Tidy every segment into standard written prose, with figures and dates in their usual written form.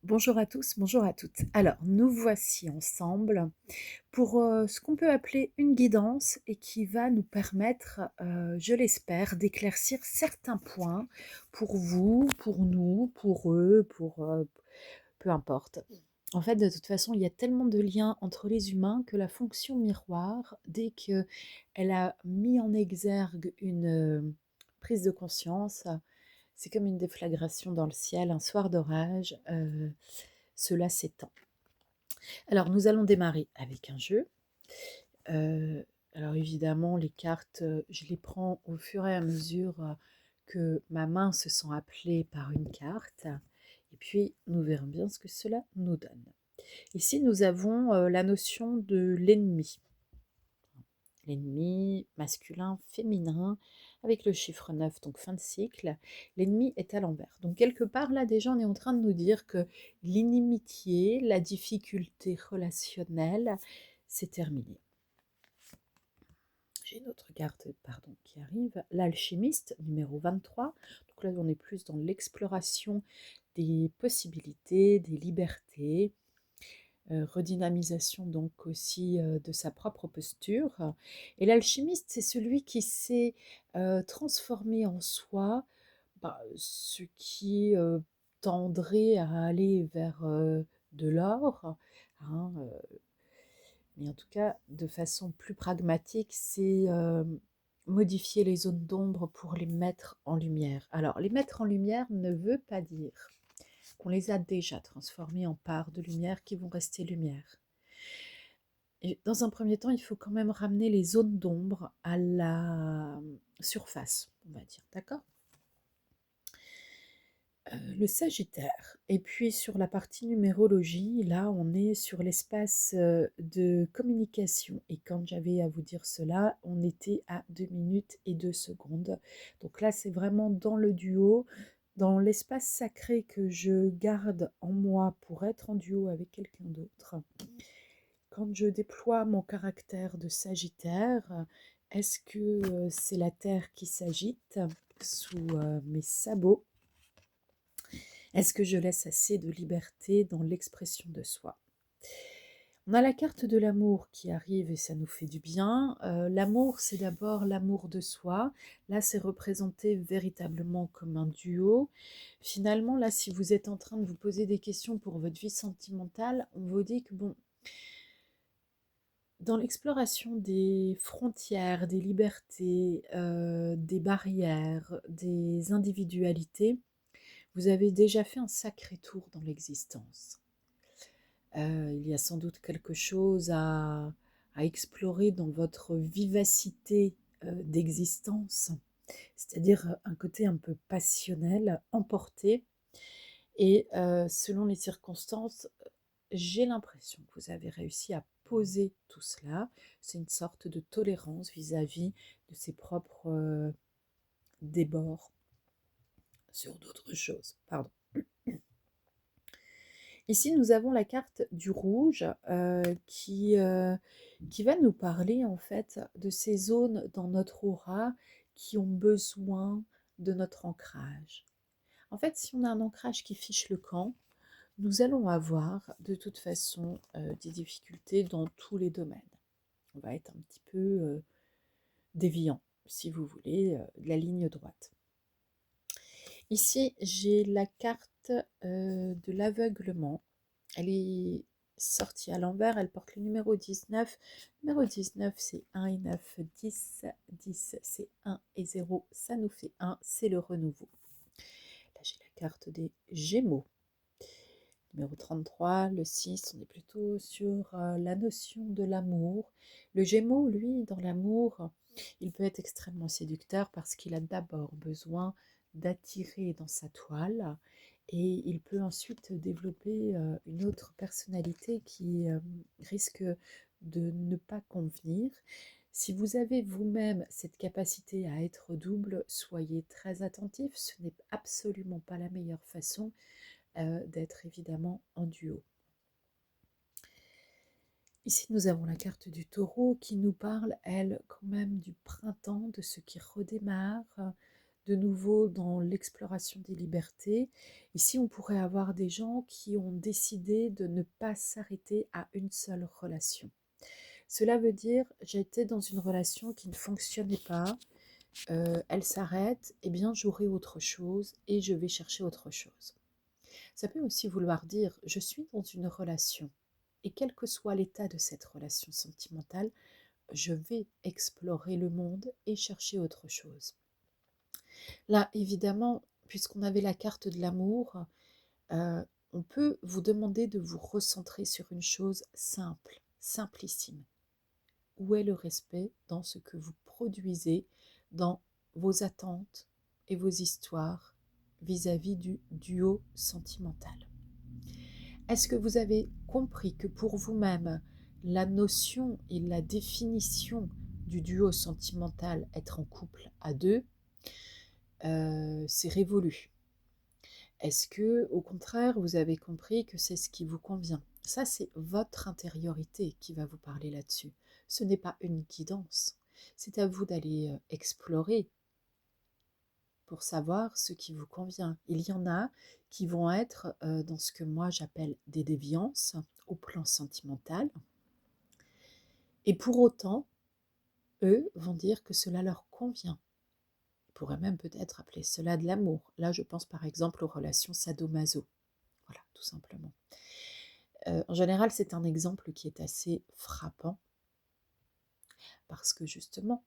Bonjour à tous, bonjour à toutes. Alors, nous voici ensemble pour ce qu'on peut appeler une guidance et qui va nous permettre, je l'espère, d'éclaircir certains points pour vous, pour nous, pour eux, pour peu importe. En fait, de toute façon, il y a tellement de liens entre les humains que la fonction miroir, dès qu'elle a mis en exergue une prise de conscience, c'est comme une déflagration dans le ciel, un soir d'orage, cela s'étend. Alors, nous allons démarrer avec un jeu. Euh, alors, évidemment, les cartes, je les prends au fur et à mesure que ma main se sent appelée par une carte. Et puis, nous verrons bien ce que cela nous donne. Ici, nous avons la notion de l'ennemi. L'ennemi masculin, féminin, avec le chiffre 9, donc fin de cycle. L'ennemi est à l'envers. Donc quelque part, là déjà, on est en train de nous dire que l'inimitié, la difficulté relationnelle, c'est terminé. J'ai une autre carte pardon, qui arrive, l'alchimiste, numéro 23. Donc là, on est plus dans l'exploration des possibilités, des libertés, redynamisation donc aussi de sa propre posture. Et l'alchimiste, c'est celui qui s'est transformé en soi ce qui tendrait à aller vers de l'or, hein, mais en tout cas, de façon plus pragmatique, c'est modifier les zones d'ombre pour les mettre en lumière. Alors, les mettre en lumière ne veut pas dire qu'on les a déjà transformés en parts de lumière qui vont rester lumière. Et dans un premier temps, il faut quand même ramener les zones d'ombre à la surface, on va dire, d'accord. Le Sagittaire. Et puis sur la partie numérologie, là, on est sur l'espace de communication. Et quand j'avais à vous dire cela, on était à 2 minutes et 2 secondes. Donc là, c'est vraiment dans le duo, dans l'espace sacré que je garde en moi pour être en duo avec quelqu'un d'autre. Quand je déploie mon caractère de Sagittaire, est-ce que c'est la Terre qui s'agite sous mes sabots? Est-ce que je laisse assez de liberté dans l'expression de soi? On a la carte de l'amour qui arrive et ça nous fait du bien. L'amour, c'est d'abord l'amour de soi. Là, c'est représenté véritablement comme un duo. Finalement, là, si vous êtes en train de vous poser des questions pour votre vie sentimentale, on vous dit que, bon, dans l'exploration des frontières, des libertés, des barrières, des individualités, vous avez déjà fait un sacré tour dans l'existence. Il y a sans doute quelque chose à explorer dans votre vivacité d'existence, c'est-à-dire un côté un peu passionnel, emporté. Et selon les circonstances, j'ai l'impression que vous avez réussi à poser tout cela. C'est une sorte de tolérance vis-à-vis de ses propres débords sur d'autres choses. Pardon. Ici, nous avons la carte du rouge qui va nous parler en fait de ces zones dans notre aura qui ont besoin de notre ancrage. En fait, si on a un ancrage qui fiche le camp, nous allons avoir de toute façon des difficultés dans tous les domaines. On va être un petit peu déviant, si vous voulez, de la ligne droite. Ici, j'ai la carte de l'aveuglement. Elle est sortie à l'envers, elle porte le numéro 19. Numéro 19, c'est 1 et 9, 10. 10, c'est 1 et 0, ça nous fait 1, c'est le renouveau. Là, j'ai la carte des Gémeaux. Numéro 33, le 6, on est plutôt sur la notion de l'amour. Le Gémeaux, lui, dans l'amour, il peut être extrêmement séducteur parce qu'il a d'abord besoin d'attirer dans sa toile et il peut ensuite développer une autre personnalité qui risque de ne pas convenir. Si vous avez vous-même cette capacité à être double, soyez très attentif, ce n'est absolument pas la meilleure façon d'être évidemment en duo. Ici, nous avons la carte du taureau qui nous parle, elle, quand même du printemps, de ce qui redémarre, de nouveau dans l'exploration des libertés. Ici, on pourrait avoir des gens qui ont décidé de ne pas s'arrêter à une seule relation. Cela veut dire, j'étais dans une relation qui ne fonctionnait pas, elle s'arrête, eh bien j'aurai autre chose et je vais chercher autre chose. Ça peut aussi vouloir dire, je suis dans une relation et quel que soit l'état de cette relation sentimentale, je vais explorer le monde et chercher autre chose. Là, évidemment, puisqu'on avait la carte de l'amour, euh, on peut vous demander de vous recentrer sur une chose simple, simplissime. Où est le respect dans ce que vous produisez, dans vos attentes et vos histoires vis-à-vis du duo sentimental? Est-ce que vous avez compris que pour vous-même, la notion et la définition du duo sentimental, être en couple à deux, c'est révolu? Est-ce que, au contraire, vous avez compris que c'est ce qui vous convient? Ça, c'est votre intériorité qui va vous parler là-dessus. Ce n'est pas une guidance. C'est à vous d'aller explorer pour savoir ce qui vous convient. Il y en a qui vont être dans ce que moi j'appelle des déviances au plan sentimental. Et pour autant, eux vont dire que cela leur convient. On pourrait même peut-être appeler cela de l'amour. Là, je pense par exemple aux relations sadomaso. Voilà, tout simplement. En général, c'est un exemple qui est assez frappant parce que justement,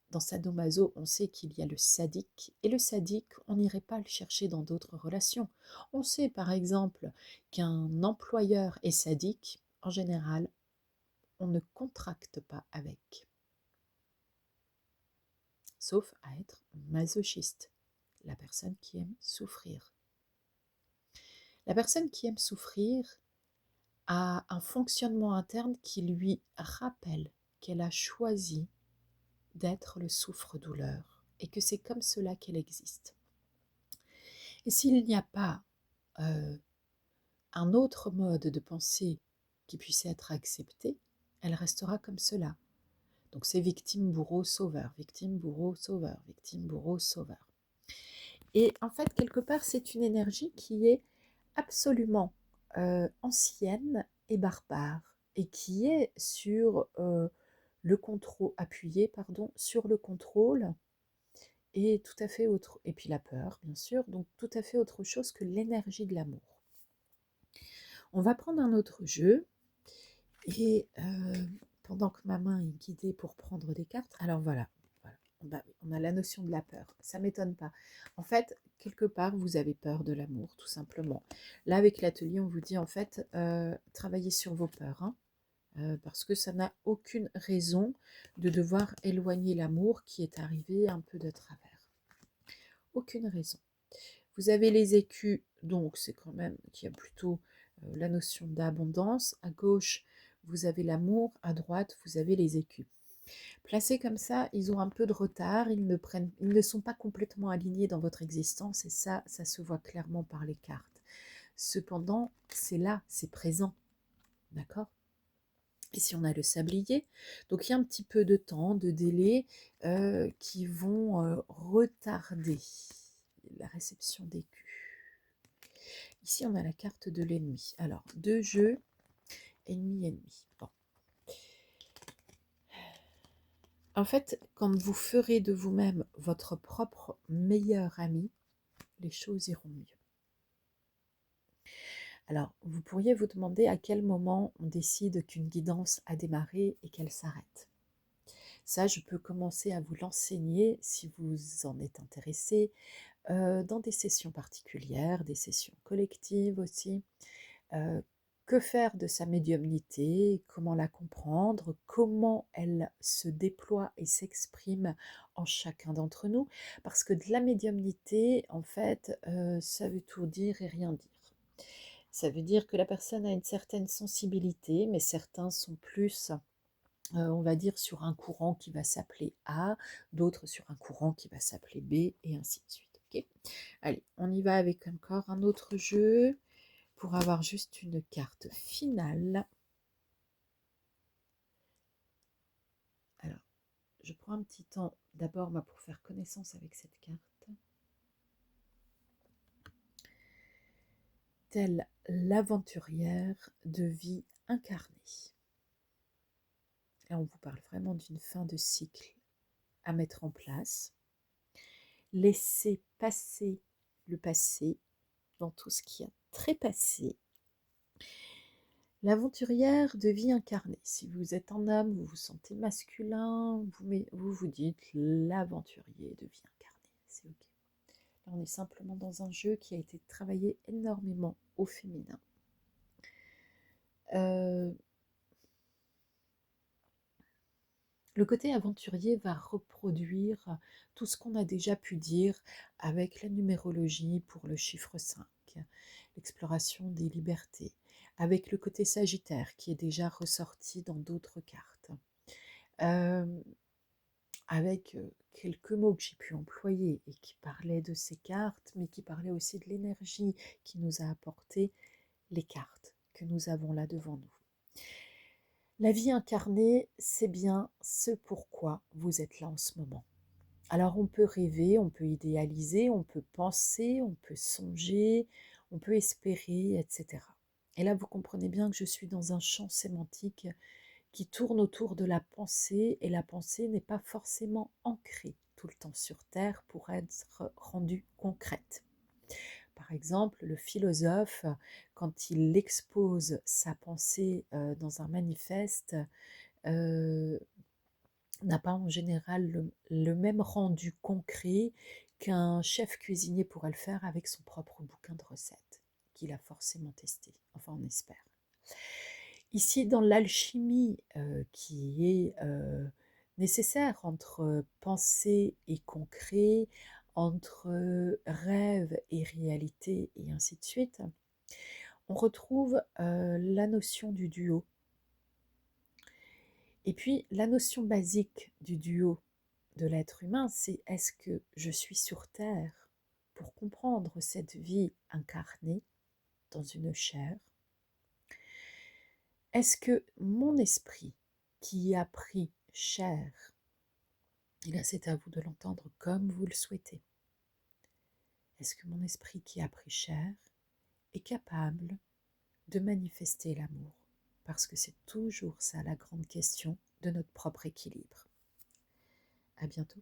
dans sadomaso, on sait qu'il y a le sadique et le sadique, on n'irait pas le chercher dans d'autres relations. On sait par exemple qu'un employeur est sadique, en général, on ne contracte pas avec, sauf à être masochiste, la personne qui aime souffrir. La personne qui aime souffrir a un fonctionnement interne qui lui rappelle qu'elle a choisi d'être le souffre-douleur et que c'est comme cela qu'elle existe. Et s'il n'y a pas un autre mode de pensée qui puisse être accepté, elle restera comme cela. Donc c'est victime, bourreau, sauveur, victime, bourreau, sauveur, victime, bourreau, sauveur. Et en fait, quelque part, c'est une énergie qui est absolument ancienne et barbare et qui est sur le contrôle, appuyée, pardon, sur le contrôle et tout à fait autre, et puis la peur, bien sûr, donc tout à fait autre chose que l'énergie de l'amour. On va prendre un autre jeu et pendant que ma main est guidée pour prendre des cartes, alors voilà, on a la notion de la peur, ça ne m'étonne pas. En fait, quelque part, vous avez peur de l'amour, tout simplement. Là, avec l'atelier, on vous dit en fait, travaillez sur vos peurs, hein, parce que ça n'a aucune raison de devoir éloigner l'amour qui est arrivé un peu de travers. Aucune raison. Vous avez les écus, donc c'est quand même qu'il y a plutôt la notion d'abondance. À gauche, vous avez l'amour. À droite, vous avez les écus. Placés comme ça, ils ont un peu de retard. Ils ne sont pas complètement alignés dans votre existence. Et ça se voit clairement par les cartes. Cependant, c'est là, c'est présent. D'accord ? Ici, on a le sablier. Donc, il y a un petit peu de temps, de délai qui vont retarder la réception des culs. Ici, on a la carte de l'ennemi. Alors, deux jeux, ennemi. Bon. En fait, quand vous ferez de vous-même votre propre meilleur ami, les choses iront mieux. Alors, vous pourriez vous demander à quel moment on décide qu'une guidance a démarré et qu'elle s'arrête. Ça, je peux commencer à vous l'enseigner si vous en êtes intéressé dans des sessions particulières, des sessions collectives aussi. Que faire de sa médiumnité, comment la comprendre, comment elle se déploie et s'exprime en chacun d'entre nous. Parce que de la médiumnité, en fait, ça veut tout dire et rien dire. Ça veut dire que la personne a une certaine sensibilité, mais certains sont plus on va dire sur un courant qui va s'appeler A, d'autres sur un courant qui va s'appeler B, et ainsi de suite. Okay, allez, on y va avec encore un autre jeu pour avoir juste une carte finale. Alors, je prends un petit temps d'abord pour faire connaissance avec cette carte. telle l'aventurière de vie incarnée. Là, on vous parle vraiment d'une fin de cycle à mettre en place. Laissez passer le passé dans tout ce qui a trépassé. L'aventurière de vie incarnée. Si vous êtes en âme, vous vous sentez masculin, vous dites l'aventurier de vie incarnée. C'est ok. Là, on est simplement dans un jeu qui a été travaillé énormément au féminin. Le côté aventurier va reproduire tout ce qu'on a déjà pu dire avec la numérologie pour le chiffre 5, l'exploration des libertés, avec le côté sagittaire qui est déjà ressorti dans d'autres cartes, avec quelques mots que j'ai pu employer et qui parlaient de ces cartes, mais qui parlaient aussi de l'énergie qui nous a apporté les cartes que nous avons là devant nous. La vie incarnée, c'est bien ce pourquoi vous êtes là en ce moment. Alors on peut rêver, on peut idéaliser, on peut penser, on peut songer, on peut espérer, etc. Et là, vous comprenez bien que je suis dans un champ sémantique qui tourne autour de la pensée, et la pensée n'est pas forcément ancrée tout le temps sur Terre pour être rendue concrète. Par exemple, le philosophe, quand il expose sa pensée dans un manifeste, n'a pas en général le même rendu concret qu'un chef cuisinier pourrait le faire avec son propre bouquin de recettes, qu'il a forcément testé, enfin on espère. Ici, dans l'alchimie qui est nécessaire entre pensée et concret, entre rêve et réalité, et ainsi de suite, on retrouve la notion du duo. Et puis, la notion basique du duo de l'être humain, c'est est-ce que je suis sur Terre pour comprendre cette vie incarnée dans une chair? Est-ce que mon esprit qui a pris chair, et là c'est à vous de l'entendre comme vous le souhaitez, est-ce que mon esprit qui a pris chair est capable de manifester l'amour? Parce que c'est toujours ça la grande question de notre propre équilibre. À bientôt.